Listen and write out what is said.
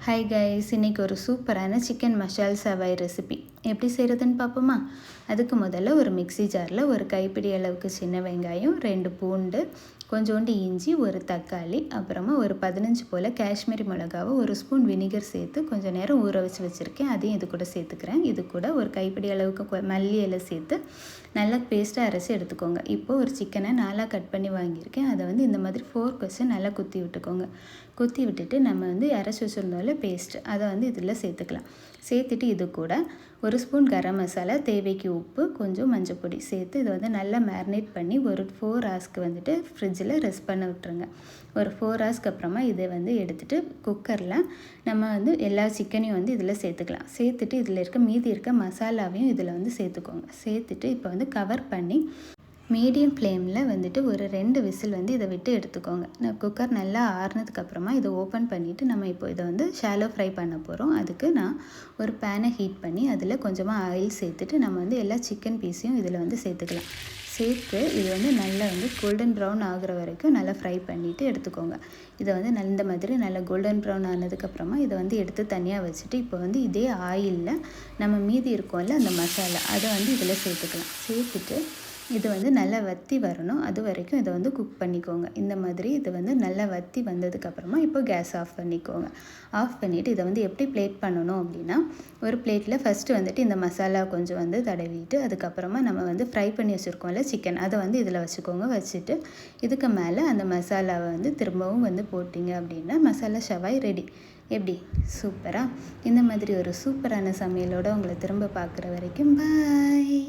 Hi guys, இன்றைக்கி ஒரு சூப்பரான சிக்கன் மசால் சவாய் ரெசிபி எப்படி செய்கிறதுன்னு பார்ப்போமா? அதுக்கு முதல்ல ஒரு மிக்ஸி ஜாரில் ஒரு கைப்பிடி அளவுக்கு சின்ன வெங்காயம், 2 பூண்டு, கொஞ்சோண்டு இஞ்சி, ஒரு தக்காளி, அப்புறமா ஒரு 15 போல் காஷ்மீரி மிளகாவை, ஒரு ஸ்பூன் வினிகர் சேர்த்து கொஞ்சம் நேரம் ஊற வச்சுருக்கேன். அதையும் இது கூட சேர்த்துக்கிறேன். இது கூட ஒரு கைப்பிடி அளவுக்கு மல்லி இலை சேர்த்து நல்லா பேஸ்ட்டாக அரைச்சி எடுத்துக்கோங்க. இப்போது ஒரு சிக்கனை நாலாக கட் பண்ணி வாங்கியிருக்கேன். அதை இந்த மாதிரி ஃபோர்க் வச்சு நல்லா குத்தி விட்டுக்கோங்க. குத்தி விட்டுட்டு நம்ம அரைச்சி வச்சுருந்தோம்ல பேஸ்ட், அதை இதில் சேர்த்துக்கலாம். சேர்த்துட்டு இது கூட ஒரு ஸ்பூன் கரம் மசாலா, தேவைக்கு உப்பு, கொஞ்சம் மஞ்சள் பொடி சேர்த்து இதை நல்லா மேரினேட் பண்ணி ஒரு 4 ஹவர்ஸ்க்கு ஃப்ரிட்ஜில் ரெஸ்ட் பண்ண விட்டுருங்க. ஒரு 4 ஹவர்ஸ்க்கு அப்புறமா இதை எடுத்துகிட்டு குக்கரில் நம்ம எல்லா சிக்கனையும் இதில் சேர்த்துக்கலாம். சேர்த்துட்டு இதில் மீதி இருக்க மசாலாவையும் இதில் சேர்த்துக்கோங்க. சேர்த்துட்டு இப்போ கவர் பண்ணி மீடியம் ஃப்ளேமில் ஒரு 2 விசில் இதை விட்டு எடுத்துக்கோங்க. குக்கர் நல்லா ஆறுனதுக்கப்புறமா இதை ஓப்பன் பண்ணிவிட்டு நம்ம இப்போ இதை ஷாலோ ஃப்ரை பண்ண போகிறோம். அதுக்கு நான் ஒரு பேனை ஹீட் பண்ணி அதில் கொஞ்சமாக ஆயில் சேர்த்துட்டு நம்ம எல்லா சிக்கன் பீஸையும் இதில் சேர்த்துக்கலாம். சேர்த்து இது நல்லா கோல்டன் ப்ரௌன் ஆகிற வரைக்கும் நல்லா ஃப்ரை பண்ணிவிட்டு எடுத்துக்கோங்க. இதை இந்த மாதிரி நல்லா கோல்டன் ப்ரௌன் ஆனதுக்கப்புறமா இதை எடுத்து தனியாக வச்சுட்டு இப்போ இதே ஆயிலில் நம்ம மீதி இருக்கோம்ல அந்த மசாலா, அதை இதில் சேர்த்துக்கலாம். சேர்த்துட்டு இது நல்லா வற்றி வரணும். அது வரைக்கும் இதை குக் பண்ணிக்கோங்க. இந்த மாதிரி இது நல்லா வற்றி வந்ததுக்கப்புறமா இப்போ கேஸ் ஆஃப் பண்ணிக்கோங்க. ஆஃப் பண்ணிவிட்டு இதை எப்படி பிளேட் பண்ணணும் அப்படின்னா, ஒரு பிளேட்டில் ஃபஸ்ட்டு இந்த மசாலா கொஞ்சம் தடவிட்டு அதுக்கப்புறமா நம்ம ஃப்ரை பண்ணி வச்சுருக்கோம்ல சிக்கன், அதை இதில் வச்சுக்கோங்க. வச்சுட்டு இதுக்கு மேலே அந்த மசாலாவை திரும்பவும் போட்டிங்க அப்படின்னா மசாலா ஷவாய் ரெடி. எப்படி சூப்பராக? இந்த மாதிரி ஒரு சூப்பரான சமையலோடு உங்களை திரும்ப பார்க்குற வரைக்கும் பாய்.